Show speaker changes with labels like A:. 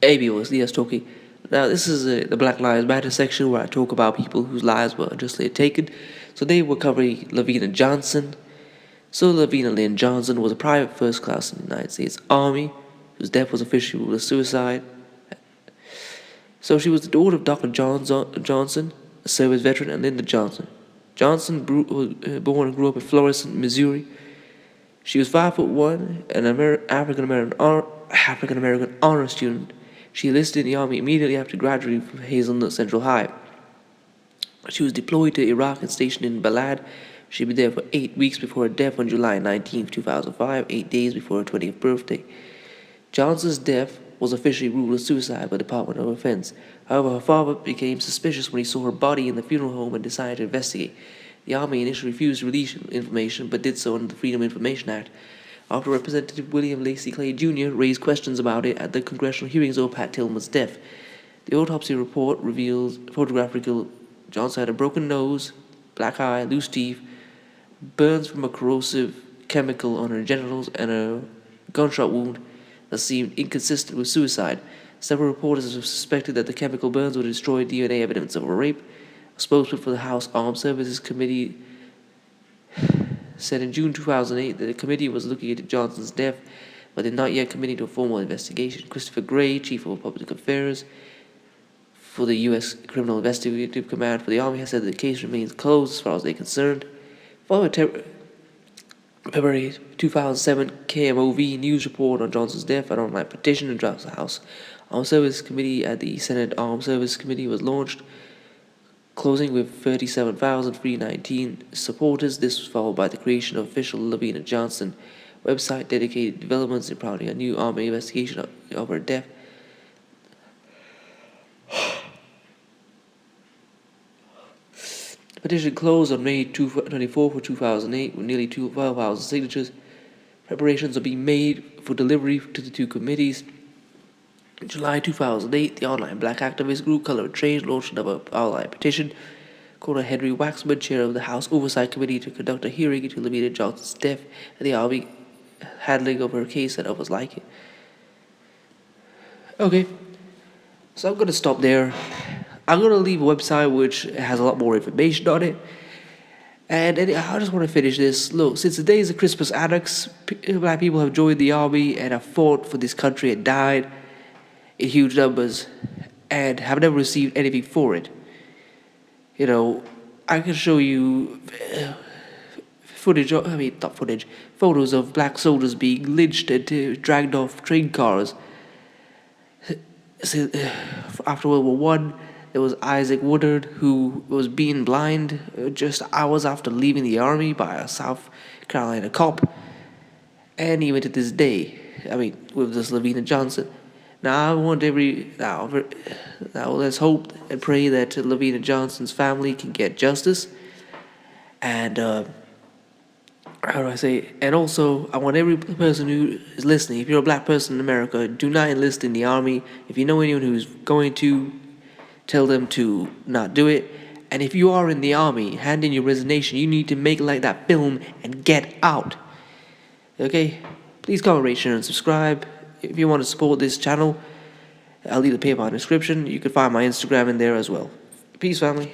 A: Amy was Leah's talking. Now, this is the Black Lives Matter section where I talk about people whose lives were unjustly taken. So they were covering Lavena Johnson. So Lavena Lynn Johnson was a private first class in the United States Army, whose death was officially ruled as suicide. So she was the daughter of Dr. Johnson, a service veteran, and Linda Johnson. Johnson was born and grew up in Florissant, Missouri. She was 5'1", an African American honor student. She enlisted in the Army immediately after graduating from Hazelnut Central High. She was deployed to Iraq and stationed in Balad. She'd been there for 8 weeks before her death on July 19, 2005, 8 days before her 20th birthday. Johnson's death was officially ruled as suicide by the Department of Defense. However, her father became suspicious when he saw her body in the funeral home and decided to investigate. The Army initially refused to release information, but did so under the Freedom of Information Act. After Representative William Lacey Clay Jr. raised questions about it at the congressional hearings over Pat Tillman's death. The autopsy report reveals photographically Johnson had a broken nose, black eye, loose teeth, burns from a corrosive chemical on her genitals, and a gunshot wound that seemed inconsistent with suicide. Several reporters have suspected that the chemical burns would destroy DNA evidence of a rape. A spokesman for the House Armed Services Committee said in June 2008 that the committee was looking into Johnson's death, but did not yet commit to a formal investigation. Christopher Gray, Chief of Public Affairs for the U.S. Criminal Investigative Command for the Army, has said that the case remains closed as far as they're concerned. Following February 2007 KMOV news report on Johnson's death, an online petition to draft the House Armed Services Committee at the Senate Armed Services Committee was launched, closing with 37,319 supporters. This was followed by the creation of official Lavena Johnson website dedicated to developments impounding a new Army investigation of her death. The petition closed on May 24, 2008 with nearly 12,000 signatures. Preparations are being made for delivery to the two committees. In July 2008, the online black activist group Color of Change launched another online petition. Colonel Henry Waxman, chair of the House Oversight Committee, to conduct a hearing into Lavena Johnson's death and the Army handling of her case and others like it. Okay, so I'm going to stop there. I'm going to leave a website which has a lot more information on it. And I just want to finish this. Look, since the days of Crispus Attucks, black people have joined the Army and have fought for this country and died in huge numbers and have never received anything for it. You know, I can show you photos of black soldiers being lynched and dragged off train cars. After World War One, there was Isaac Woodard, who was being blind just hours after leaving the Army by a South Carolina cop. And even to this day, with this Lavena Johnson. Now, let's hope and pray that Lavena Johnson's family can get justice. And, and also, I want every person who is listening, if you're a black person in America, do not enlist in the Army. If you know anyone who's going to, tell them to not do it. And if you are in the Army, hand in your resignation. You need to make like that film and get out. Okay? Please comment, rate, share, and subscribe. If you want to support this channel, I'll leave the PayPal in the description. You can find my Instagram in there as well. Peace, family.